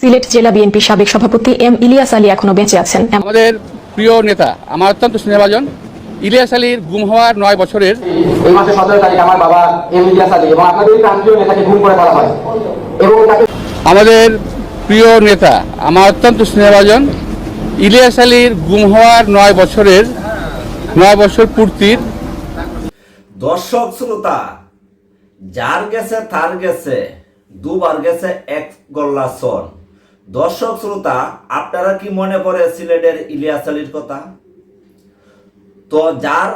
সিলেট জেলা বিএনপির সাবেক সভাপতি এম ইলিয়াস আলী এখনো বেঁচে আছেন। আমাদের প্রিয় নেতা, আমার অত্যন্ত স্নেহভাজন ইলিয়াস আলীর গুম হওয়ার 9 বছরের এই মাসের 17 তারিখ আমার বাবা এম ইলিয়াস আলী এবং আপনাদের প্রান্তীয় নেতাকে গুম করে ফেলা হয় এবং আমাদের প্রিয় নেতা, আমার অত্যন্ত স্নেহভাজন ইলিয়াস আলীর গুম হওয়ার 9 বছর পূর্তির। দর্শক শ্রোতা, যার গেছে তার গেছে, দুবার গেছে এক গল্লা সন। দর্শক শ্রোতা, আপনারা কি মনে পড়ে সিলেটের ইলিয়াস আলীর কথা? তো যার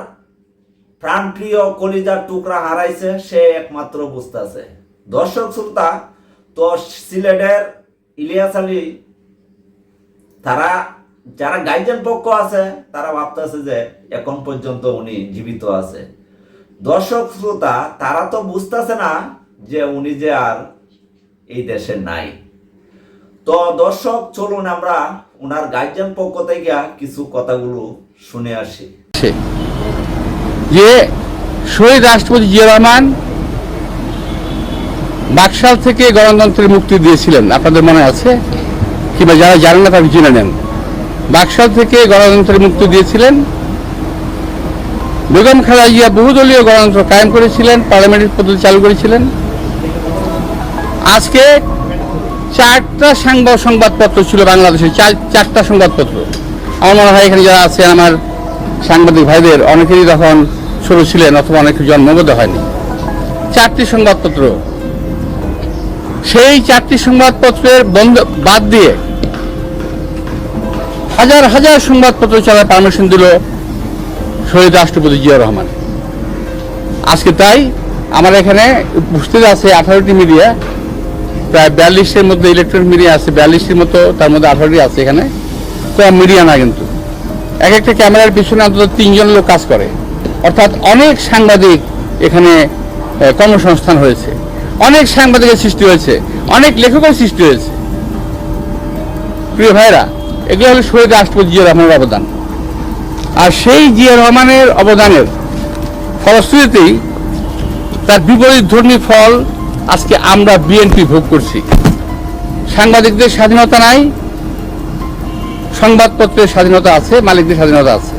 প্রাণপ্রিয় কলিজার টুকরা হারাইছে সে একমাত্র বুঝতেছে। দর্শক শ্রোতা, তো সিলেটের ইলিয়াস আলী তারা যারা গার্জিয়ান পক্ষ আছে তারা ভাবতেছে যে এখন পর্যন্ত উনি জীবিত আছে। দর্শক শ্রোতা, তারা তো বুঝতেছে না যে উনি যে আর এই দেশে নাই। তো দর্শক, চলুন আমরা ওনার গার্জিয়ান পক্ষ থেকে কিছু কথাগুলো শুনে আসি। যে শহীদ রাষ্ট্রপতি জিয়া রহমান বাকশাল থেকে গণতন্ত্রের মুক্তি দিয়েছিলেন, আপনাদের মনে আছে কিংবা যারা জানেন না তারা জেনে নেন। বাকশাল থেকে গণতন্ত্রের মুক্তি দিয়েছিলেন, বেগম খালেদা জিয়া বহুদলীয় গণতন্ত্র কায়েম করেছিলেন, পার্লামেন্টের পদ্ধতি চালু করেছিলেন। আজকে 4টা সংবাদপত্র ছিল বাংলাদেশে, 4টা সংবাদপত্র। আমার মনে হয় এখানে যারা আছেন আমার সাংবাদিক ভাইদের অনেকেরই তখন ছোট ছিলেন অথবা অনেকের জন্মবোধ হয়নি। 4টি সংবাদপত্র, সেই 4টি সংবাদপত্রের বন্ধ বাদ দিয়ে হাজার হাজার সংবাদপত্র চালার পারমিশন দিল শহীদ রাষ্ট্রপতি জিয়া রহমান। আজকে তাই আমার এখানে উপস্থিত আছে 18টি মিডিয়া, প্রায় 42-এর মধ্যে ইলেকট্রনিক মিডিয়া আছে, 42-টির মতো, তার মধ্যে 18টি আছে এখানে। তো মিডিয়া না, কিন্তু এক একটা ক্যামেরার পিছনে অন্তত 3 জন লোক কাজ করে, অর্থাৎ অনেক সাংবাদিক এখানে কর্মসংস্থান হয়েছে, অনেক সাংবাদিকের সৃষ্টি হয়েছে, অনেক লেখকের সৃষ্টি হয়েছে। প্রিয় ভাইরা, এগুলো হলো শহীদ রাষ্ট্রপতি জিয়া রহমানের অবদান। আর সেই জিয়া রহমানের অবদানের ফলশ্রুতিতেই তার বিপরীত ধর্মী ফল আজকে আমরা বিএনপি ভোগ করছি। সাংবাদিকদের স্বাধীনতা নাই, সংবাদপত্রের স্বাধীনতা আছে, মালিকদের স্বাধীনতা আছে।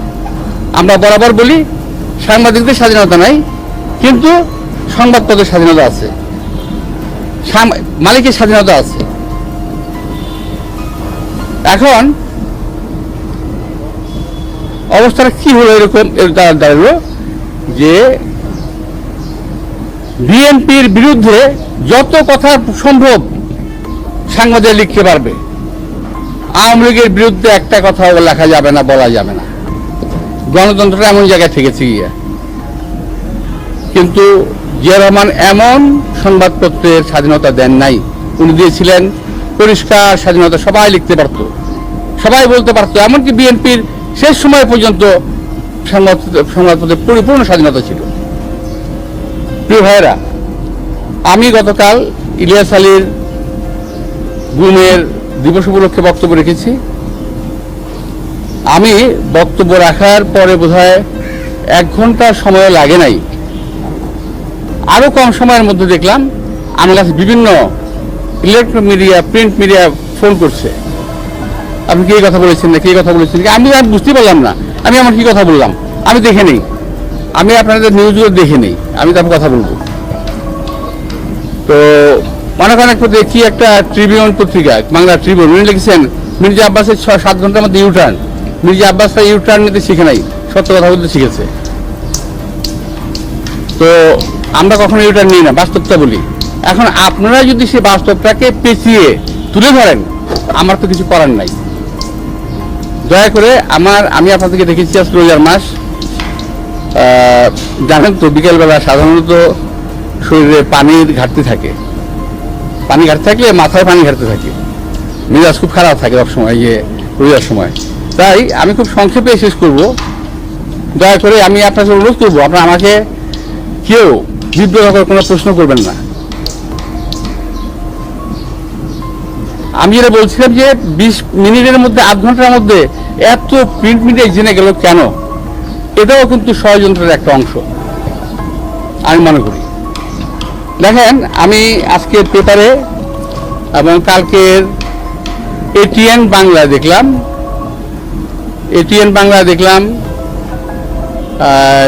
আমরা বরাবর বলি সাংবাদিকদের স্বাধীনতা নাই, কিন্তু সংবাদপত্রের স্বাধীনতা আছে, মালিকের স্বাধীনতা আছে। এখন অবস্থাটা কি হলো? এরকম দাঁড়ালো যে বিএনপির বিরুদ্ধে যত কথা সম্ভব সাংবাদিক লিখতে পারবে, আওয়ামী লীগের বিরুদ্ধে একটা কথাও লেখা যাবে না, বলা যাবে না। গণতন্ত্রটা এমন জায়গায় ঠেকেছে গিয়ে। কিন্তু জিয়া রহমান এমন সংবাদপত্রের স্বাধীনতা দেন নাই, উনি দিয়েছিলেন পরিষ্কার স্বাধীনতা, সবাই লিখতে পারত, সবাই বলতে পারত। এমনকি বিএনপির শেষ সময় পর্যন্ত সংবাদপত্রের পরিপূর্ণ স্বাধীনতা ছিল। প্রিয় ভাইয়েরা, আমি গতকাল ইলিয়াস আলীর গুমের দিবস উপলক্ষে বক্তব্য রেখেছি। আমি বক্তব্য রাখার পরে বোধহয় 1 ঘন্টা সময় লাগে নাই, আরো কম সময়ের মধ্যে দেখলাম আমার কাছে বিভিন্ন electronic media, print media phone করছে, আপনি কি কথা বলেছেন না, কি কথা বলেছেন। আমি বুঝতে পারলাম না আমি আমার কি কথা বললাম, আমি দেখে নেই, আমি আপনাদের নিউজগুলো দেখে নেই, আমি তারপর কথা বলবো। তো অনেক দেখি একটা ট্রিবিউন পত্রিকা, বাংলা ট্রিবিউন, উনি লিখেছেন মির্জা আব্বাসের 6-7 ঘন্টার মধ্যে ইউটার্ন। মির্জা আব্বাসটা ইউটার্ন নিতে শিখে নাই, সত্য কথা বলতে শিখেছে। তো আমরা কখনো ইউটার্ন নিই না, বাস্তবটা বলি। এখন আপনারা যদি সেই বাস্তবটাকে পেঁচিয়ে তুলে ধরেন, আমার তো কিছু করার নাই। দয়া করে আমি আপনাদেরকে দেখেছি আজকে রোজার মাস, জানেন তো বিকেলবেলা সাধারণত শরীরে পানির ঘাটতি থাকে, পানি ঘাটতি থাকলে মাথায় পানি ঘাটতি থাকে, মেজাজ খুব খারাপ থাকে সবসময় রোজার সময়। তাই আমি খুব সংক্ষেপে শেষ করব। দয়া করে আমি আপনাকে অনুরোধ করবো, আপনারা আমাকে কেউ বিব্রতকর কোনো প্রশ্ন করবেন না। আমি যেটা বলছিলাম যে 20 মিনিটের মধ্যে, 8 ঘন্টার মধ্যে এত প্রিন্ট মিডিয়া জেনে গেল কেন, এটাও কিন্তু ষড়যন্ত্রের একটা অংশ আমি মনে করি। দেখেন, আমি আজকের পেপারে এবং কালকের এটিএন বাংলা দেখলাম,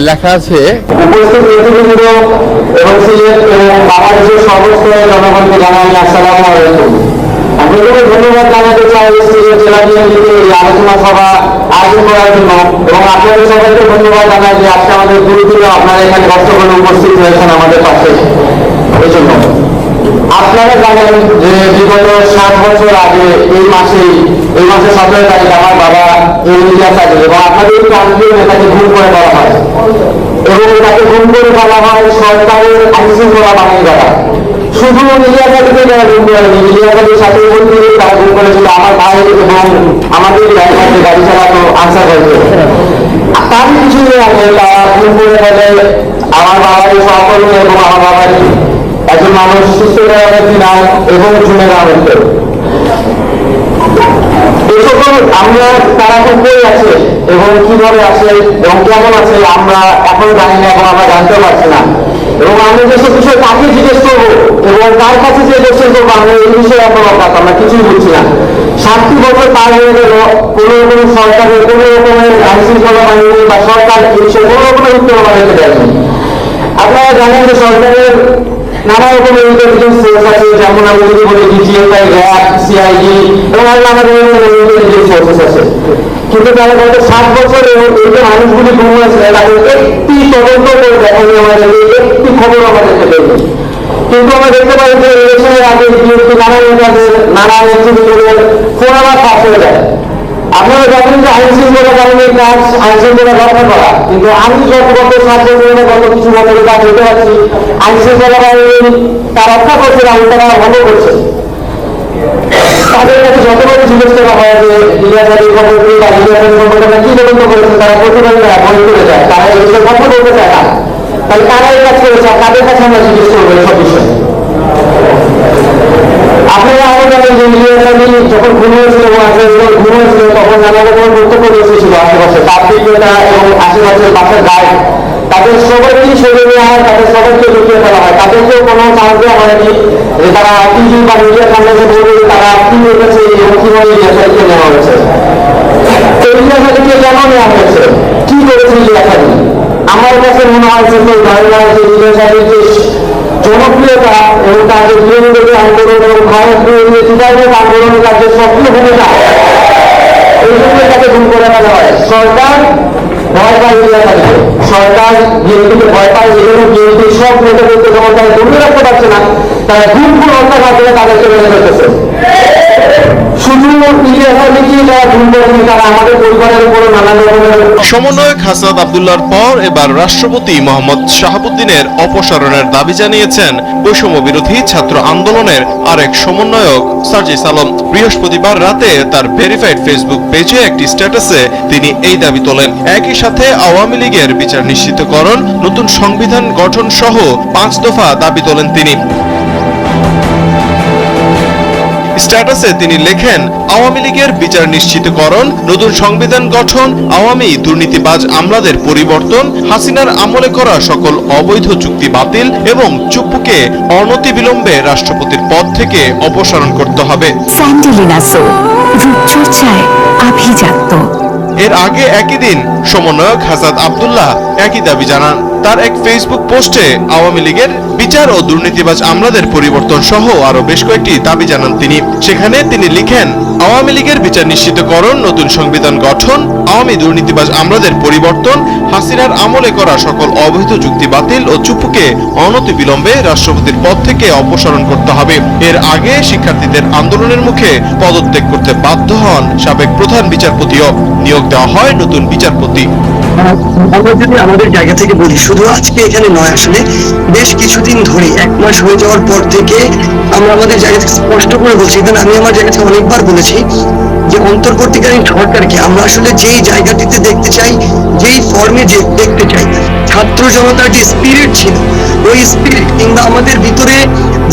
লেখা আছে উপস্থিত নেতৃবৃন্দ এবং সিলেট এবং বাংলাদেশের সর্বস্তরের জনগণকে জানাই আসসালামু আলাইকুম। আমি ধন্যবাদ জানাতে চাই সিলেট জেলা বিএনপিকে এই আলোচনা সভা আয়োজন করার জন্য, এবং আপনাদের সবাইকে ধন্যবাদ জানাই যে আজকে আমাদের গুরুত্ব আপনারা এখানে কষ্ট করে উপস্থিত হয়েছেন আমাদের পাশে। এই জন্য আপনারা জানেন যে বিগত 7 বছর আগে এই মাসে 17 তারিখ আমার বাবা ইলিয়াস আলী এবং আপনাদের প্রান্তীয় নেতাকে গুম করে দেওয়া হয়, এবং তাকে গুম করে বলা হয় সরকারের আইনশৃঙ্খলা বাহিনী দ্বারা। শুধু ইলিয়াস আলীকে যারা গুম করেনি, ইলিয়াস আলীর সাথে তারা গুম করেছিল আমার ভাই এবং আমাদের ড্রাইভারকে গাড়ি চালাতো আনসার হয়েছে। তার কিছুদিন আগে তারা গুম করে ফেলে আমার বাবার সহকর্মী এবং আমার বাবার একজন মানুষ সুস্থ দিনার এবং জুনের আহমেদকে। এই সকল আমরা তারা এখন কই আছে এবং কিভাবে আছে এবং কেমন আছে আমরা এখন জানি না এবং আমরা জানতে পারছি না, এবং আমি যেসব বিষয় কাকে জিজ্ঞেস করবো এবং তার কাছে যে কোশ্চেন করবো আমরা এই বিষয়ে এখন অজ্ঞাত, আমরা কিছুই বুঝছি না। 7টি বছর পার হয়ে গেল, কোন রকম সরকারের কোন রকমের আইনশৃঙ্খলা বাহিনী বা সরকার এই বিষয়ে কোন রকমের উত্তর আমাদেরকে দেয়নি। আপনারা জানেন যে সরকারের নানা রকমের ইন্টেলিজেন্স সোর্স আছে, যেমন আমি যদি বলি ডিজিএফআই, র্যাব, সিআইডি এবং আরো নানা ধরনের ইন্টেলিজেন্স সোর্সেস আছে, কিন্তু তারা গত 7 বছরে এই যে মানুষগুলি গুম হয়েছে তাদের একটি তদন্ত করে দেখানো আমাদেরকে, একটি খবর আমাদেরকে দেয়নি। কিন্তু আমরা দেখতে পাই যে ইলেকশনের আগে বিএনপি নানা নেতাদের নানা নেতৃত্বের ফোন আমার ফাঁস হয়ে যায়। আপনারা জানেন যে আইনশৃঙ্খলা বাহিনীর কাজ আইনশৃঙ্খলা রক্ষা করা, কিন্তু আমি গত 7 বছরে গত কিছু বছরের কাজ দেখতে পাচ্ছি আইনশৃঙ্খলা বাহিনী তা রক্ষা করছে না, তারা ভঙ্গ করছে। তাদের কাছে যতবারই জিজ্ঞেস করা হয় যে ইলিয়াস আলীর খবরটি বা ইলিয়াস আলীর খবরটা কি তদন্ত করেছে, তারা প্রতিবাদ বন্ধ করে যায়, তারা এই বিষয়ে কথা বলতে চায় না। তাহলে কারা এই কাজ করেছে, তাদের কাছে আমরা জিজ্ঞেস করবো এসব বিষয়ে। আপনারা আরো জানেন যে ইলিয়াস আলী যখন ঘুম হয়েছিল তখন নানা রকমের বক্তব্য এসেছিল আশেপাশে, তার বিক্রেতা এবং আশেপাশের বাসের গাইড তাদের সবাইকেই সরিয়ে নেওয়া হয়, তাদের সবাইকে লুকিয়ে ফেলা হয়, তাদেরকেও কোনো চান্স দেওয়া হয়নি যে তারা টিভি বা মিডিয়ার সামনে বলবে তারা কি করেছে এবং কিভাবে ইলিয়াস আলীকে নেওয়া হয়েছে। তো ইলিয়াস আলীকে কেন নেওয়া হয়েছে, কি করেছে ইলিয়াস আলী? আমার কাছে মনে হয় যে ধারণা যে ইলিয়াস আলীর যে জনপ্রিয়তা এবং তার যে বিরোধী আন্দোলন এবং ভারত আন্দোলনের তার যে সক্রিয় ভূমিকা, এই জন্য তাকে গুম করে ফেলা হয়। সরকার ভয় পায় ইলিয়াস আলীকে, সরকার বিএনপিকে ভয় পায়, এই জন্য বিএনপি সব নেতাদেরকে যখন তারা দমিয়ে রাখতে পারছে না, তারা গুম করে অত্যাচার করে তাদেরকে মেনে ফেলতেছে। শুধু ইলিয়াস আলীকে যারা গুম করেছে তারা আমাদের পরিবারের উপরে নানা রকমের। সমন্বয়ক হাসনাত আব্দুল্লাহর পর এবার রাষ্ট্রপতি মোহাম্মদ শাহাবুদ্দিনের অপসারণের দাবি জানিয়েছেন বৈষম্য বিরোধী ছাত্র আন্দোলনের আরেক সমন্বয়ক সার্জিস আলম। বৃহস্পতিবার রাতে তার ভেরিফাইড ফেসবুক পেজে একটি স্ট্যাটাসে তিনি এই দাবি তোলেন। একই সাথে আওয়ামী লীগের বিচার নিশ্চিতকরণ, নতুন সংবিধান গঠন সহ 5 দফা দাবি তোলেন তিনি। স্ট্যাটাসে তিনি লেখেন, আওয়ামী লীগের বিচার নিশ্চিতকরণ, নতুন সংবিধান গঠন, আওয়ামী দুর্নীতিবাজ আমলাদের পরিবর্তন, হাসিনার আমলে করা সকল অবৈধ চুক্তি বাতিল এবং চুপ্পুকে অনতিবিলম্বে রাষ্ট্রপতির পদ থেকে অপসারণ করতে হবে। স্যান্ডেলিনা সো, রূপচর্চায় আভিজাত্য। এর আগে একই দিন সমন্বয়ক হাসনাত আব্দুল্লাহ একই দাবি জানান। তার এক ফেসবুক পোস্টে আওয়ামী লীগের বিচার ও দুর্নীতিবাজ আমলাদের পরিবর্তন সহ আরো বেশ কয়েকটি দাবি জানান তিনি। সেখানে তিনি লিখেন, আওয়ামী লীগের বিচার নিশ্চিতকরণ, নতুন সংবিধান গঠন, আওয়ামী দুর্নীতিবাজ আমলাদের পরিবর্তন, হাসিনার আমলে করা সকল অবৈধ চুক্তি বাতিল ও চুপ্পুকে অনতিবিলম্বে রাষ্ট্রপতির পদ থেকে অপসারণ করতে হবে। এর আগে শিক্ষার্থীদের আন্দোলনের মুখে পদত্যাগ করতে বাধ্য হন সাবেক প্রধান বিচারপতিও। নিয়োগ দেওয়া হয় নতুন বিচারপতি। আমরা যদি আমাদের জায়গা থেকে বলি, শুধু আজকে এখানে নয়, আসলে বেশ কিছুদিন ধরে 1 মাস হয়ে যাওয়ার পর থেকে আমরা আমাদের জায়গা থেকে স্পষ্ট করে বলছি, এখানে আমি আমার জায়গা থেকে অনেকবার বলেছি যে অন্তর্বর্তীকালীন সরকারকে আমরা আসলে যেই জায়গাটিতে দেখতে চাই, যেই ফর্মে দেখতে চাই, ছাত্র জনতার যে স্পিরিট ছিল, ওই স্পিরিট কিংবা আমাদের ভিতরে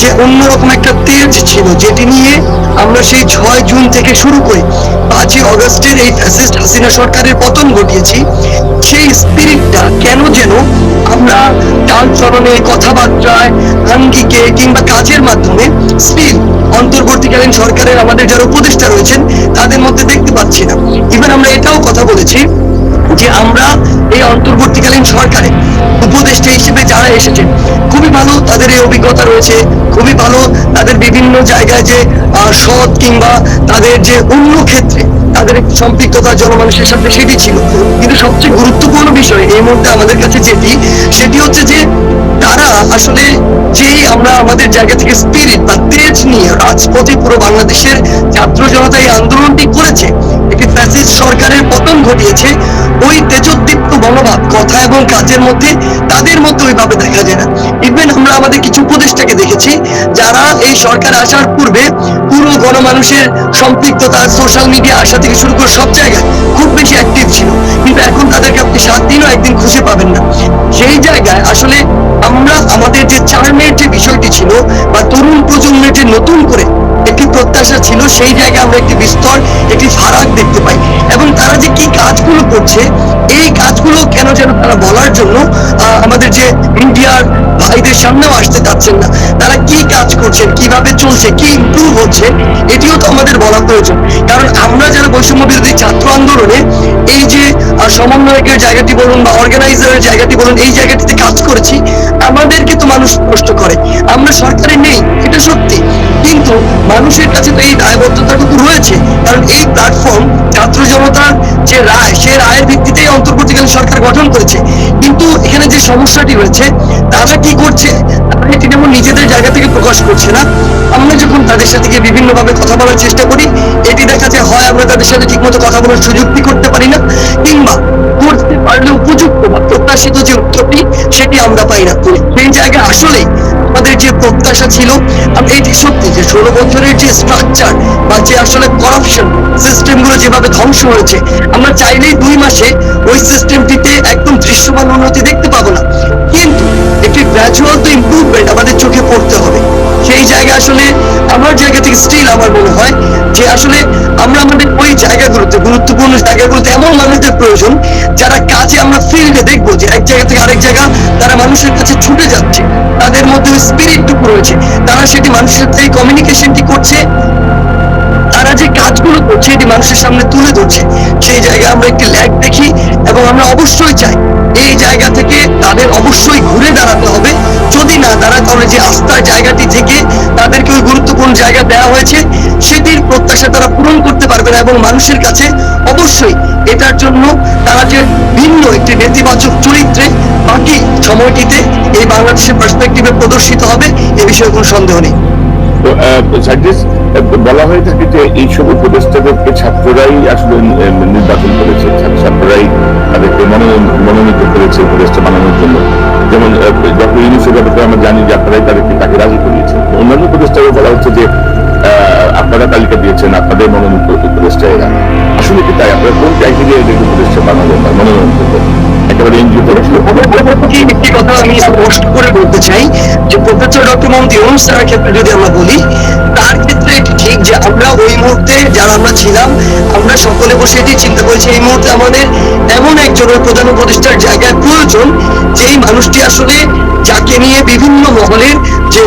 যে অন্যরকম একটা তেজ ছিল, যেটি নিয়ে আমরা সেই 6 জুন থেকে শুরু করে 5ই অগস্টের এই ফ্যাসিস্ট হাসিনা সরকারের পতন ঘটিয়েছি, সেই স্পিরিটটা কেন যেন আমরা চাল চলনে, কথাবার্তায়, আঙ্গিকে কিংবা কাজের মাধ্যমে স্টিল অন্তর্বর্তীকালীন সরকারের আমাদের যারা উপদেষ্টা রয়েছেন তাদের মধ্যে দেখতে পাচ্ছি না। ইভেন আমরা এটাও কথা বলেছি যে আমরা এই অন্তর্বর্তীকালীন সরকারে উপদেষ্টা হিসেবে যারা এসেছেন খুবই ভালো, তাদের এই অভিজ্ঞতা রয়েছে, খুবই ভালো তাদের বিভিন্ন জায়গায় যে সৎ কিংবা তাদের যে অন্য ক্ষেত্রে তাদের সম্পৃক্ততা জনমানুষের সাথে সেটি ছিল। কিন্তু সবচেয়ে গুরুত্বপূর্ণ বিষয় এই মুহূর্তে আমাদের কাছে সেটি হচ্ছে যে তারা আসলে যেই আমরা আমাদের জায়গা থেকে স্পিরিট বা তেজ নিয়ে রাজপথে পুরো বাংলাদেশের ছাত্র জনতা এই আন্দোলনটি করেছে, একটি ফ্যাসিস্ট সরকারের পতন ঘটিয়েছে, ওই তেজোদ্দীপ্ত মনোভাব কথা এবং কাজের মধ্যে তাদের মধ্যে ওইভাবে দেখা যায় না। ইভেন আমরা আমাদের কিছু উপদেষ্টাকে দেখেছি যারা এই সরকার আসার পূর্বে পুরো গণমানুষের সম্পৃক্ততা, সোশ্যাল মিডিয়া আসা থেকে শুরু করে সব জায়গায় খুব বেশি অ্যাক্টিভ ছিল, কিন্তু এখন তাদেরকে আপনি 7 দিনও একদিন খুঁজে পাবেন না। সেই জায়গায় আসলে আমরা আমাদের যে চার্মের যে বিষয়টি ছিল বা তরুণ প্রজন্মের যে নতুন করে একটি প্রত্যাশা ছিল, সেই জায়গায় আমরা একটি বিস্তর একটি ফারাক দেখতে পাই। এবং তারা যে কি কাজগুলো করছে, এই কাজগুলো কেন যেন তারা বলার জন্য আমাদের যে মিডিয়ার ভাইদের সামনেও আসতে চাচ্ছেন না। তারা কি কাজ করছেন, কিভাবে চলছে, কি ইমপ্রুভ হচ্ছে, এটিও তো আমাদের বলা প্রয়োজন। কারণ আমরা যারা বৈষম্য বিরোধী ছাত্র আন্দোলনে এই যে সমন্বয়কের জায়গাটি বলুন বা অর্গানাইজারের জায়গাটি বলুন, এই জায়গাটিতে কাজ করেছি, আমাদেরকে তো মানুষ প্রশ্ন করে। আমরা সরকারে নেই, এটা সত্যি, কিন্তু মানুষের কাছে তো এই দায়বদ্ধতাটুকু রয়েছে। কারণ এই প্ল্যাটফর্ম ছাত্র জনতার যে রায়, সে রায়ের ভিত্তিতেই অন্তর্বর্তীকালীন সরকার গঠন করেছে। কিন্তু এখানে যে সমস্যাটি রয়েছে, তারা কি করছে, তারা এটি যেমন নিজেদের জায়গা থেকে প্রকাশ করছে না। আমরা যখন তাদের সাথে গিয়ে বিভিন্নভাবে কথা বলার চেষ্টা করি, এটি দেখা যায় হয় আমরা তাদের সাথে ঠিকমতো কথা বলার সুযোগটি করতে পারি না, কিংবা করতে পারলে উপযুক্ত বা প্রত্যাশিত যে উত্তরটি সেটি আমরা পাই না। সেই জায়গায় আসলেই আমাদের যে প্রত্যাশা ছিল, এটি সত্যি যে 16 বছরের যে স্ট্রাকচার বা যে আসলে করাপশন সিস্টেমগুলো যেভাবে ধ্বংস হয়েছে, আমরা চাইলেই 2 মাসে ওই সিস্টেমটিতে একদম দৃশ্যমান উন্নতি দেখতে পাবো না, কিন্তু একটি গ্র্যাজুয়াল তো ইমপ্রুভমেন্ট আমাদের চোখে পড়তে হবে। সেই জায়গা আসলে আমার জায়গা থেকে স্টিল আমার মনে হয় যে আসলে আমরা আমাদের ওই জায়গাগুলোতে, গুরুত্বপূর্ণ জায়গাগুলোতে এমন মানুষদের প্রয়োজন যারা কাজে আমরা ফিল্ডে দেখবো যে এক জায়গা থেকে আরেক জায়গা তারা মানুষের কাছে ছুটে যাচ্ছে, তাদের মধ্যে ওই স্পিরিটটুকু রয়েছে, তারা সেটি মানুষের সাথে কমিউনিকেশনটি করছে, তারা যে কাজগুলো করছে এটি মানুষের সামনে তুলে ধরছে। সেই জায়গায় আমরা একটি ল্যাগ দেখি এবং আমরা অবশ্যই চাই এই জায়গা থেকে তাদের অবশ্যই ঘুরে দাঁড়াতে হবে। যদি না দাঁড়ায় তাহলে যে আস্থার জায়গাটি থেকে তাদেরকে ওই গুরুত্বপূর্ণ জায়গা দেওয়া হয়েছে সেটির প্রত্যাশা তারা পূরণ করতে পারবে না, এবং মানুষের কাছে অবশ্যই এটার জন্য তারা যে ভিন্ন একটি নেতিবাচক চরিত্রে বাকি সময়টিতে এই বাংলাদেশের পার্সপেক্টিভে প্রদর্শিত হবে, এ বিষয়ে কোনো সন্দেহ নেই। বলা হয়ে থাকে যে এইসব উপদেষ্টাদেরকে ছাত্ররাই আসলে নির্বাচন করেছে, ছাত্ররাই তাদেরকে মনোনীত করেছে উপদেষ্টা বানানোর জন্য। যেমন ডক্টর ইউনূসের ব্যাপারে আমরা জানি যে আপনারাই তাকে রাজি করিয়েছেন। অন্যান্য উপদেষ্টাকে বলা হচ্ছে যে আপনারা তালিকা দিয়েছেন, আপনাদের মনোনীত উপদেষ্টা এরা। আসলে কি তাই? আপনারা কোন ক্রাইটেরিয়া এদেরকে উপদেষ্টা বানাবেন বা মনোনয়ন করবেন? একেবারে একটি কথা আমি স্পষ্ট করে বলতে চাই যে প্রফেসর ডক্টর মোহাম্মদ ইউনূস স্যারের ক্ষেত্রে যদি আমরা বলি, তার ক্ষেত্রে এটি ঠিক যে আমরা ওই মুহূর্তে যারা আমরা ছিলাম, আমরা সকলে বসে এটি চিন্তা করেছি এই মুহূর্তে আমাদের এমন একজনের প্রধান উপদেষ্টার জায়গায় প্রয়োজন, যেই মানুষটি আসলে যাকে নিয়ে বিভিন্ন মহলের যে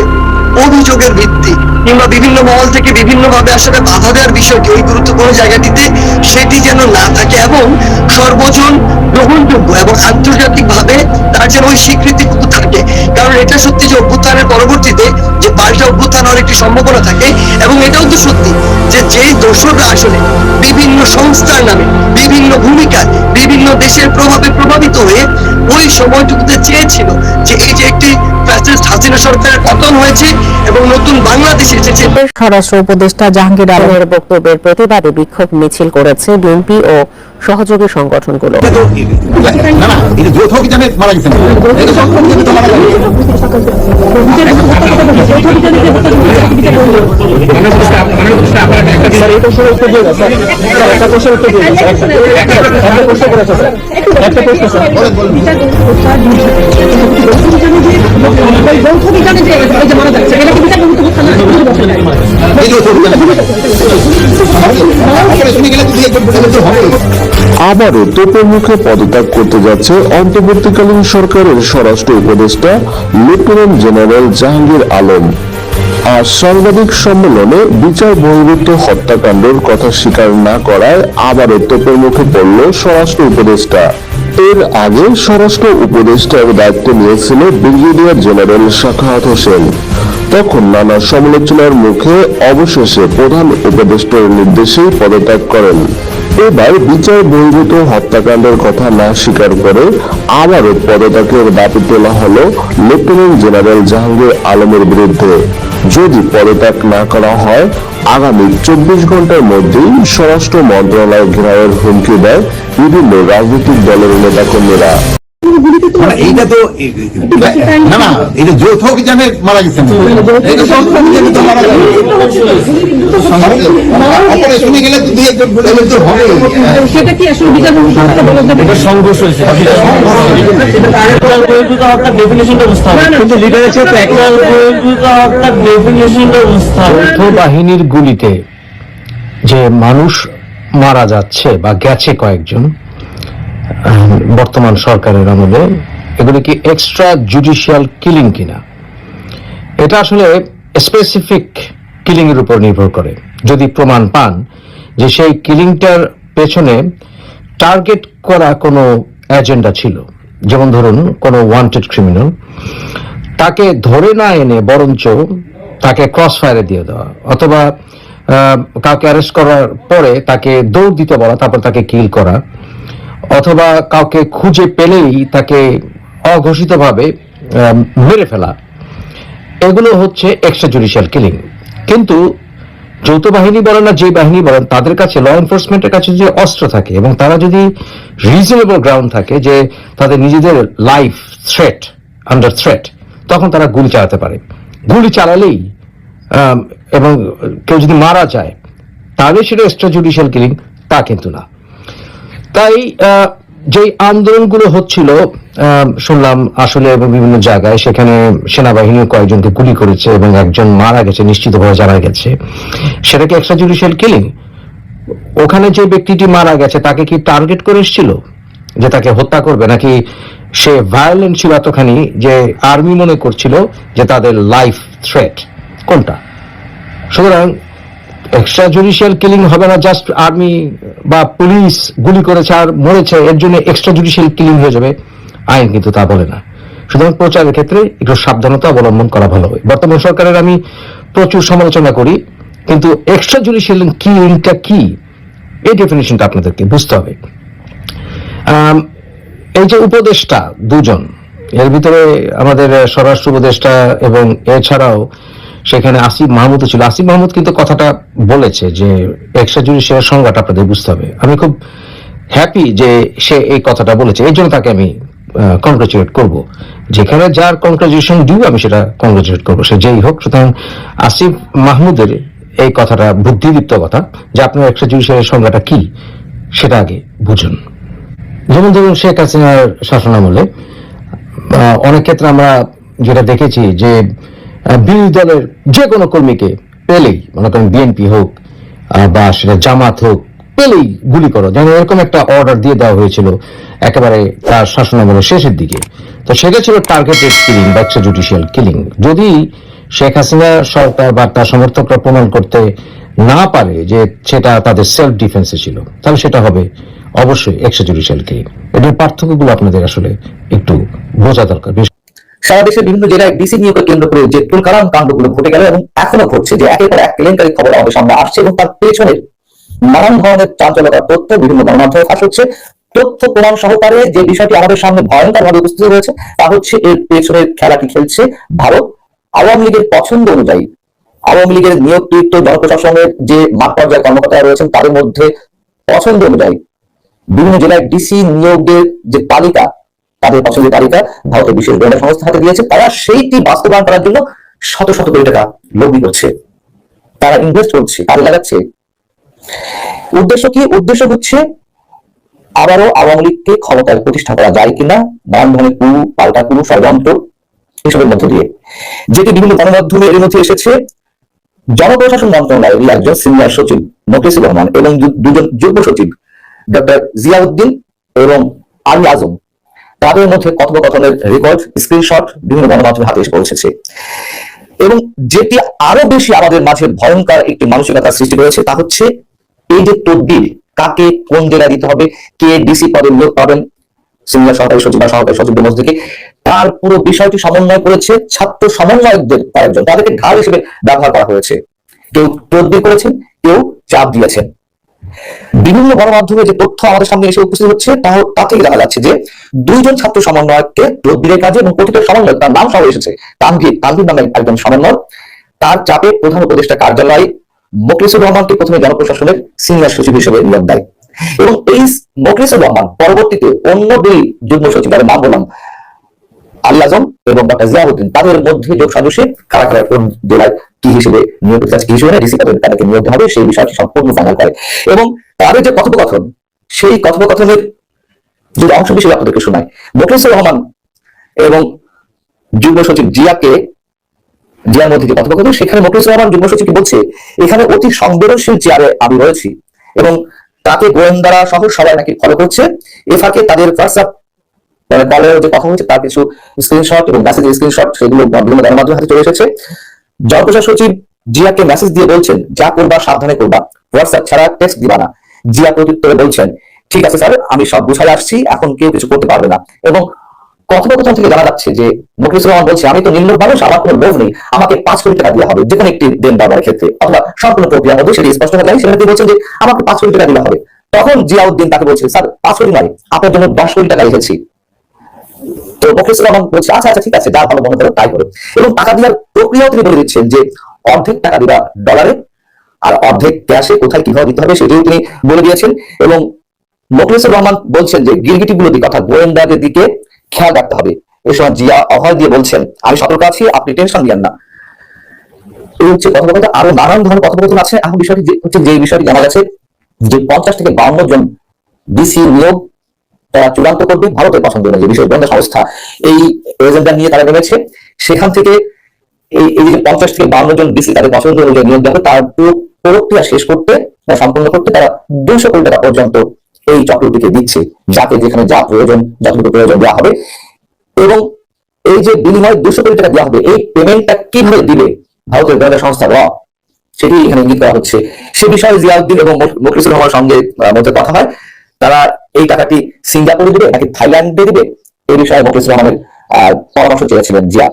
অভিযোগের ভিত্তি কিংবা বিভিন্ন মহল থেকে বিভিন্ন ভাবে আসলে বাধা দেওয়ার বিষয়টি ওই গুরুত্বপূর্ণ জায়গাটিতে সেটি যেন না থাকে, এবং সর্বজন গ্রহণযোগ্য এবং আন্তর্জাতিক ভাবে তার যেন ওই স্বীকৃতিটুকু থাকে। কারণ এটা সত্যি যে অভ্যুত্থানের পরবর্তীতে যে পাল্টা অভ্যুত্থান হওয়ার একটি সম্ভাবনা থাকে, এবং এটাও তো সত্যি যে যেই দোসররা আসলে বিভিন্ন সংস্থার নামে, বিভিন্ন ভূমিকায়, বিভিন্ন দেশের প্রভাবে প্রভাবিত হয়ে ওই সময়টুকুতে চেয়েছিল যে এই যে একটি ফ্যাসিস্ট হাসিনা সরকারের পতন হয়েছে এবং নতুন বাংলাদেশ এসেছে। স্বরাষ্ট্র উপদেষ্টা জাহাঙ্গীর আলমের বক্তব্যের প্রতিবাদে বিক্ষোভ মিছিল করেছে বিএনপি ও সহযোগী সংগঠনগুলো। এই প্রশ্নের উত্তর দিয়ে স্যার একটা প্রশ্নের উত্তর দিয়ে একটা প্রশ্ন করেছে স্যার একটা প্রশ্ন স্যার আবারও তোপের মুখে পদত্যাগ করতে যাচ্ছে অন্তর্বর্তীকালীন সরকারের স্বরাষ্ট্র উপদেষ্টা লেফটেন্যান্ট জেনারেল জাহাঙ্গীর আলম। আর সাংবাদিক সম্মেলনে বিচার বহির্ভূত হত্যাকাণ্ডের কথা স্বীকার না করায় আবারও তোপের মুখে পড়ল স্বরাষ্ট্র উপদেষ্টা। এর আগে স্বরাষ্ট্র উপদেষ্টার দায়িত্ব নিয়েছিল ব্রিগেডিয়ার জেনারেল সাখাওয়াত হোসেন। তখন নানা সমালোচনার মুখে অবশেষে প্রধান উপদেষ্টার নির্দেশেই পদত্যাগ করেন। এবার বিচার বহির্ভূত হত্যাকাণ্ডের কথা না স্বীকার করে আবারও পদত্যাগের দাবি তোলা হলো লেফটেন্যান্ট জেনারেল জাহাঙ্গীর আলমের বিরুদ্ধে। যদি পদত্যাগ না করা হয় আগামী 24 ঘন্টার মধ্যেই স্বরাষ্ট্র মন্ত্রণালয় ঘেরাওয়ের হুমকি দেয় বিভিন্ন রাজনৈতিক দলের নেতাকর্মীরা। এইটা তো না না এটা যৌথ অভিযানে মারা গেছেন, শুনে গেলে তো দুই একজন হবে, সেটা কি আসলে বিচার সংঘর্ষ হয়েছে। যৌথ বাহিনীর গুলিতে যে মানুষ মারা যাচ্ছে বা গেছে কয়েকজন বর্তমান সরকারের আমলে, এগুলি কি এক্সট্রা জুডিশিয়াল কিলিং কিনা, এটা আসলে স্পেসিফিক কিলিং এর উপর নির্ভর করে। যদি প্রমাণ পান যে সেই কিলিংটার পেছনে টার্গেট করা কোনো এজেন্ডা ছিল, যেমন ধরুন কোনো ওয়ান্টেড ক্রিমিনাল, তাকে ধরে না এনে বরঞ্চ তাকে ক্রস ফায়ারে দিয়ে দেওয়া, অথবা কাউকে অ্যারেস্ট করার পরে তাকে দৌড় দিতে বলা, তারপর তাকে কিল করা, অথবা কাউকে খুঁজে পেলেই তাকে অঘোষিতভাবে মেরে ফেলা, এগুলো হচ্ছে এক্সট্রা জুডিশিয়াল কিলিং। কিন্তু যৌথ বাহিনী বলেন না যে বাহিনী বলেন, তাদের কাছে ল এনফোর্সমেন্টের কাছে যদি অস্ত্র থাকে এবং তারা যদি রিজনেবল গ্রাউন্ড থাকে যে তাদের নিজেদের লাইফ থ্রেট, আন্ডার থ্রেট, তখন তারা গুলি চালাতে পারে। গুলি চালালেই এবং কেউ যদি মারা যায় তাহলে সেটা এক্সট্রা জুডিশিয়াল কিলিং, তা কিন্তু না। তাই যে আন্দোলনগুলো হচ্ছিল শুনলাম আসলে এবং বিভিন্ন জায়গায়, সেখানে সেনাবাহিনী কয়েকজনকে গুলি করেছে এবং একজন মারা গেছে নিশ্চিতভাবে জানা গেছে, সেটা কি এক্সট্রা জুডিশিয়াল কিলিং? ওখানে যে ব্যক্তিটি মারা গেছে তাকে কি টার্গেট করে এসেছিল যে তাকে হত্যা করবে, নাকি সে ভায়োলেন্ট ছিল এতখানি যে আর্মি মনে করছিল যে তাদের লাইফ থ্রেট? কোনটা? সুতরাং এক্সট্রা জুডিশিয়াল কিলিং হবে না জাস্ট আর্মি বা পুলিশ গুলি করেছে আর মরেছে এর জন্য এক্সট্রা জুডিশিয়াল কিলিং হয়ে যাবে, আইন কিন্তু তা বলে না। সুতরাং প্রচারের ক্ষেত্রে একটু সাবধানতা অবলম্বন করা ভালো হবে। বর্তমান সরকারের আমি প্রচুর সমালোচনা করি, কিন্তু এক্সট্রা জুডিশিয়াল কিলিংটা কি, এই ডেফিনিশনটা আপনাদেরকে বুঝতে হবে। এই যে উপদেষ্টা দুজন, এর ভিতরে আমাদের স্বরাষ্ট্র উপদেষ্টা এবং এছাড়াও সেখানে আসিফ মাহমুদ ছিল। আসিফ মাহমুদ কিন্তু কথাটা বলেছে যে এক্সট্রা জুডিশিয়াল সংজ্ঞাটা আপনাদের বুঝতে হবে। আমি খুব হ্যাপি যে সে এই কথাটা বলেছে, এই জন্য তাকে আমি কংগ্রেচুলেট করব। যেখানে যার কংগ্রেচুলেশন ডিউ আমি সেটা কংগ্রেচুলেট করবো, সে যেই হোক। সুতরাং আসিফ মাহমুদের এই কথাটা বুদ্ধিদীপ্ত কথা যে আপনার এক্সট্রা জুডিশিয়াল সংজ্ঞাটা কি সেটা আগে বুঝুন। যেমন ধরুন শেখ হাসিনার শাসনামলে অনেক ক্ষেত্রে আমরা যেটা দেখেছি যে বিরোধী দলের যে কোনো কর্মীকে পেলেই, মনে করেন বিএনপি হোক বা সেটা জামাত হোক, পেলেই গুলি করো, যেন এরকম একটা অর্ডার দিয়ে দেওয়া হয়েছিল একেবারে তার শাসনামলের শেষের দিকে। তো সেটা ছিল টার্গেটেড কিলিং বা এক্সট্রা জুডিশিয়াল কিলিং। যদি শেখ হাসিনা সরকার বা তার সমর্থকরা প্রমাণ করতে না পারে যে সেটা তাদের সেলফ ডিফেন্সে ছিল, তাহলে সেটা হবে অবশ্যই এক্সট্রা জুডিশিয়াল কিলিং। এটার পার্থক্যগুলো আপনাদের আসলে একটু বোঝা দরকার। সারা দেশের বিভিন্ন জেলায় ডিসি নিয়োগকে কেন্দ্র করে যে তুলকালাম কাণ্ডগুলো ঘটে গেল এবং এখনো ঘটছে, যে একের পর এক কেলেঙ্কারি খবর আমাদের সামনে আসছে এবং তার পেছনে নানান ধরনের চাঞ্চল্যকর তথ্য বিভিন্ন গণমাধ্যমে ফাঁস হচ্ছে। তথ্য প্রমাণ সহকারে যে বিষয়টি আমাদের সামনে ভয়ঙ্কর ভাবে উপস্থিত হয়েছে তা হচ্ছে এর পেছনের খেলাটি খেলছে ভারত আওয়ামী লীগের পছন্দ অনুযায়ী। আওয়ামী লীগের নিয়োগকৃত জনপ্রশাসনের যে মাঠ পর্যায়ে কর্মকর্তারা রয়েছেন তাদের মধ্যে পছন্দ অনুযায়ী বিভিন্ন জেলায় ডিসি নিয়োগের যে তালিকা, তাদের পছন্দের তালিকা ভারতের বিশেষ গোয়েন্দা সংস্থা হাতে দিয়েছে। তারা সেইটি বাস্তবায়ন করার জন্য শত শত কোটি টাকা লগ্নি করছে, তারা ইনভেস্ট করছে, কাজে লাগাচ্ছে উদ্দেশ্য কি? উদ্দেশ্য হচ্ছে আবারও আওয়ামী লীগকে ক্ষমতায় প্রতিষ্ঠা করা যায় কিনা, নানান ধরনের কুরু পাল্টা কুরু ষড়যন্ত্র এসবের মধ্য দিয়ে, যেটি বিভিন্ন গণমাধ্যমে এর মধ্যে এসেছে। জনপ্রশাসন মন্ত্রণালয়ের একজন সিনিয়র সচিব মোখলেসুর রহমান এবং দুজন যুগ্ম সচিব ডক্টর জিয়াউদ্দিন এবং আলী আজম, তাদের মধ্যে কথোপকথনের রেকর্ড, স্ক্রিনশট বিভিন্ন গণমাধ্যমের হাতে এসে পৌঁছেছে। এবং যেটি আরো বেশি আমাদের মাঝে ভয়ঙ্কর একটি মানসিকতার সৃষ্টি করেছে তা হচ্ছে এই যে তদবির, কাকে কোন জায়গায় দিতে হবে, কে ডিসি পদে নিয়োগ পাবেন, সিনিয়র সহকারী সচিব বা সহকারী সচিবদের মধ্যে থেকে, তার পুরো বিষয়টি সমন্বয় করেছে ছাত্র সমন্বয়কদের কয়েকজন, তাদেরকে ঢাল হিসেবে ব্যবহার করা হয়েছে। কেউ তদবির করেছেন, কেউ চাপ দিয়েছেন। বিভিন্ন গণমাধ্যমে যে তথ্য আমাদের সামনে এসে উপস্থিত হচ্ছে তা থেকে দেখা যাচ্ছে যে দুইজন ছাত্র সমন্বয়ককে তদবিরের কাজে এবং প্রতিটা সমন্বয়ক, তার নাম সহ এসেছে, তানভীর নামে একজন সমন্বয়ক, তার চাপে প্রধান উপদেষ্টা কার্যালয় মোখলেসুর রহমানকে প্রথমে জনপ্রশাসনের সিনিয়র সচিব হিসেবে নিয়োগ দেয়। এবং এই মোখলেসুর রহমান পরবর্তীতে অন্য দুই যুগ্ম সচিব, তাদের নাম বললাম আলী আজম এবং ডক্টর জিয়াউদ্দিন, তাদের মধ্যে যোগ সাজসে কারা কারা কোন জেলায় কি হিসেবে নিয়োগ দিতে চাচ্ছে, কি হিসেবে ডিসি পদে তাদেরকে নিয়োগ দেওয়া হবে সেই বিষয়টি সম্পূর্ণ ফাইনাল করে। এবং তাদের যে কথোপকথন, সেই কথোপকথনের যদি অংশ হিসেবে আপনাদেরকে শোনায়, মোখলেসুর রহমান এবং যুগ্ম সচিব জিয়ার মধ্যে যে কথোপকথন, সেখানে মোখলেসুর রহমান যুগ্ম সচিবকে বলছে, এখানে অতি সংবেদনশীল চেয়ারে আমি রয়েছি এবং তাকে গোয়েন্দারা সহ সবাই নাকি ফলো করছে। এ ফাঁকে তাদের হোয়াটসঅ্যাপ কলের যে কথা হচ্ছে তার কিছু স্ক্রিনশট এবং মেসেজের স্ক্রিনশট সেগুলো বিভিন্ন গণমাধ্যমের হাতে চলে এসেছে। জনপ্রশাসন সচিব জিয়াকে মেসেজ দিয়ে বলছেন, যা করবা সাবধানে করবা, হোয়াটসঅ্যাপ ছাড়া টেক্সট দিবা না। জিয়া প্রত্যুত্তরে বলছেন, ঠিক আছে স্যার, আমি সব বুঝাই আসছি, এখন কেউ কিছু করতে পারবে না। এবং কথোপকথন থেকে জানা যাচ্ছে যে মোখলেসুর রহমান বলছে, আমি তো নিম্ন মানুষ, আমার কোনো লোভ নেই, আমাকে 5 কোটি টাকা দেওয়া হবে যে কোনো একটি দেন ব্যবহারের ক্ষেত্রে অথবা সম্পূর্ণ প্রক্রিয়ার মধ্যে, সেটি স্পষ্ট হয়ে যায়। সেখানে তিনি বলছেন যে আমাকে 5 কোটি টাকা দিতে হবে। তখন জিয়াউদ্দিন তাকে বলছে, স্যার 5 কোটি নয়, আপনার জন্য 10 কোটি টাকা রেখেছি। তো মোখলেসুর রহমান বলছে, আচ্ছা আচ্ছা ঠিক আছে, যা ভালো মনে করো তাই করো। এবং টাকা দেওয়ার প্রক্রিয়াও তিনি বলে দিচ্ছেন যে অর্ধেক টাকা দিবা ডলারে আর অর্ধেক ক্যাশে, কোথায় কিভাবে দিতে হবে সেটিও তিনি বলে দিয়েছেন। এবং মোখলেসুর রহমান বলছেন যে গিরগিটি গুলোর দিকে অর্থাৎ গোয়েন্দাদের দিকে খেয়াল রাখতে হবে। এই সময় জিয়া অভয় দিয়ে বলছেন, আমি সতর্ক আছি, আপনি টেনশন দিয়েন না। এই হচ্ছে কথোপকথন। আরো নানান ধরনের কথোপকথন আছে। এখন বিষয়টি হচ্ছে যে বিষয়টি জানা গেছে যে 50 থেকে 52 জন ডিসি নিয়োগ তারা চূড়ান্ত করবে ভারতের পছন্দ অনুযায়ী। বিশেষ গোয়েন্দা সংস্থা এই এজেন্ডা নিয়ে তারা নেমেছে। সেখান থেকে এই যে 50 থেকে 52 জন ডিসি তাদের পছন্দ অনুযায়ী নিয়োগ দেওয়া হবে, তার প্রক্রিয়া শেষ করতে বা সম্পূর্ণ করতে তারা 200 কোটি টাকা পর্যন্ত এই চক্রটিকে দিচ্ছে, যাকে যেখানে যা প্রয়োজন, যতটুকু প্রয়োজন দেওয়া হবে। এবং এই যে বিনিময়ে 200 কোটি টাকা দেওয়া হবে, এই পেমেন্টটা কিভাবে দিবে ভারতের গোয়েন্দা সংস্থা সেটি এখানে ইঙ্গিত করা হচ্ছে। সে বিষয়ে জিয়াউদ্দিন এবং মোখলেসুর রহমানের সঙ্গে মধ্যে কথা হয়, তারা এই টাকাটি সিঙ্গাপুরে দিবে নাকি থাইল্যান্ডে দিবে, এই বিষয়ে মোখলেসুর রহমানের পরামর্শ চেয়েছিলেন জিয়া।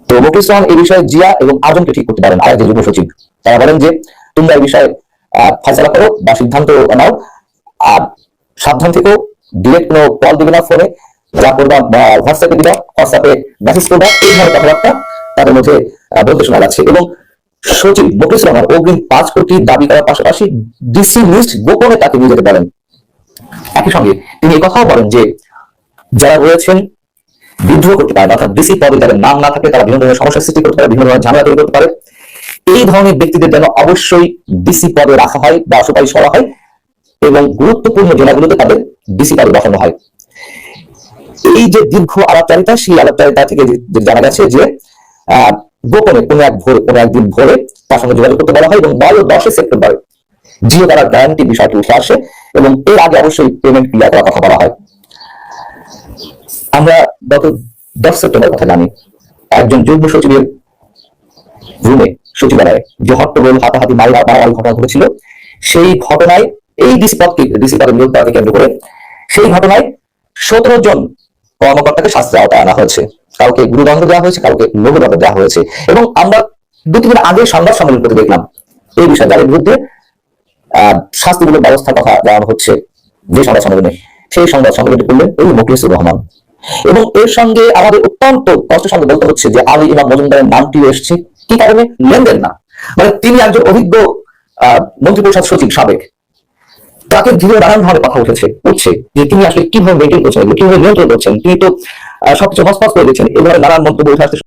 তো মোখলেসুর রহমান এই বিষয়ে জিয়া এবং আজমকে ঠিক করতে পারেন, আরেকজন যুগ্ম সচিব। তারা বলেন যে তোমরা এই বিষয়ে ফয়সালা করো বা সিদ্ধান্ত নাও, আর সাবধান থেকেও, ডিরেক্ট কোনো কল দিবে না, ফোনে যা করবা বা হোয়াটসঅ্যাপে দিবা, হোয়াটসঅ্যাপে মেসেজ করবা, এই ধরনের কথাবার্তা তাদের মধ্যে বলতে শোনা যাচ্ছে। এবং সচিব মোখলেসুর রহমান অগ্রিম 5 কোটি দাবি করার পাশাপাশি ডিসি লিস্ট গোপনে তাকে নিয়ে যেতে পারেন। একই সঙ্গে তিনি এই কথাও বলেন যে যারা রয়েছেন বিদ্রোহ করতে পারে, অর্থাৎ ডিসি পদে যাদের নাম না থাকে তারা বিভিন্ন ধরনের সমস্যার সৃষ্টি করতে পারে, বিভিন্ন ধরনের ঝামেলা তৈরি করতে পারে। এই ধরনের ব্যক্তিদের যেন অবশ্যই ডিসি পদে রাখা হয় বা সুপারিশ করা হয় এবং গুরুত্বপূর্ণ জেলাগুলোতে তাদের ডিসি পদে বসানো হয়। এই যে দীর্ঘ আলাপচারিতা, সেই আলাপচারিতা থেকে জানা গেছে যে গোপনে কোনো একদিন ভোরে তার সঙ্গে যোগাযোগ করতে বলা হয় এবং 9-10 সেপ্টেম্বর জিও তারা গ্যারান্টি বিষয়টি উঠে আসে এবং এর আগে অবশ্যই পেমেন্ট ক্লিয়ার করার কথা বলা হয়। আমরা গত 10 সেপ্টেম্বর কথা জানি, একজন যুগ্ম সচিবের রুমে সচিবালয়ে যে হট্টগোল, হাতাহাতি, মারামারি ঘটনা ঘটেছিল, সেই ঘটনায় এই ডিসি পদে নিয়োগ করাকে কেন্দ্র করে সেই ঘটনায় 17 জন কর্মকর্তাকে শাস্তির আওতায় আনা হয়েছে। কাউকে গুরুদণ্ড দেওয়া হয়েছে, কাউকে লঘুদণ্ড দেওয়া হয়েছে। এবং আমরা 2-3 দিন আগে সংবাদ সম্মেলন করতে দেখলাম এই বিষয়ে যাদের বিরুদ্ধে শাস্তিমূলক ব্যবস্থার কথা জানানো হচ্ছে যে সংবাদ সম্মেলনে, সেই সংবাদ সম্মেলনটি করলেন এই মোখলেসুর রহমান। এবং এর সঙ্গে আমাদের অত্যন্ত কষ্টের সঙ্গে বলতে হচ্ছে যে আলী ইমাম মজুমদারের নামটিও এসেছে। কি কারণে? লেনদেন না, মানে তিনি একজন অভিজ্ঞ মন্ত্রিপরিষদ সচিব সাবেক, তাকে ঘিরে নানান ধরনের কথা উঠছে যে তিনি আসলে কিভাবে মেনটেন করছেন, কিভাবে নিয়ন্ত্রণ করছেন, তিনি তো সবকিছু হসপাস করে দিচ্ছেন, এভাবে নানান মন্তব্য উঠে আসছে।